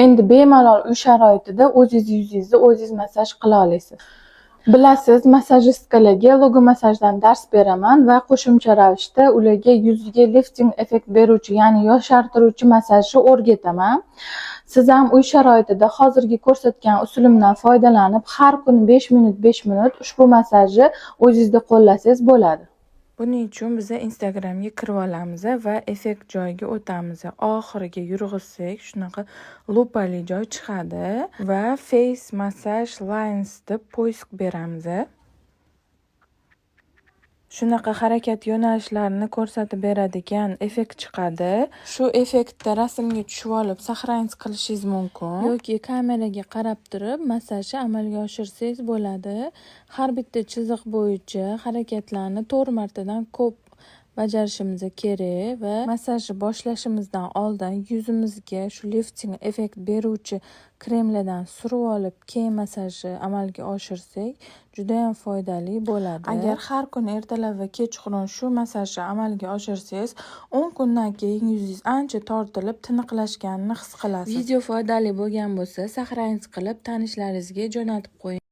Endi bemalol uy sharoitida o'zingiz yuzingizni o'zingiz massaj qila olasiz. Bilasiz, massajistkalarga logo massajdan dars beraman va qo'shimcha ravishda ularga yuziga lifting effekt beruvchi, ya'ni yoshartiruvchi massajni o'rgataman. Siz ham uy sharoitida hozirgi ko'rsatgan usulimdan foydalanib, har kuni 5 minut 5 minut ushbu masajni o'zingizda qo'llasangiz bo'ladi. Buning uchun biz Instagramga kirib olamiz va effekt joyiga o'tamiz. Oxiriga yurg'izsak, shunaqa lupali joy chiqadi va face massage lines deb poysk beramiz. Shunaqa harakat yo'nalishlarini ko'rsatib beradigan effekt chiqadi. Shu effektda rasmga tushib olib saqlanib qilishingiz mumkin yoki kameraga qarab turib massajni amalga oshirsangiz bo'ladi. Har bitta chiziq bo'yicha harakatlarni 4 martadan ko'p bajarishimiz kerak va massajni boshlashimizdan oldin yuzimizga shu lifting effekt beruvchi kremlardan surib olib, keyin massajni amalga oshirsak, juda ham foydali bo'ladi. Agar har kuni ertalab va kechqurun shu massajni amalga oshirsangiz, 10 kundan keyin yuzingiz ancha tortilib, tiniqlashganini his qilasiz. Video foydali bo'lgan bo'lsa, saqlanib qilib tanishlaringizga jo'natib qo'ying.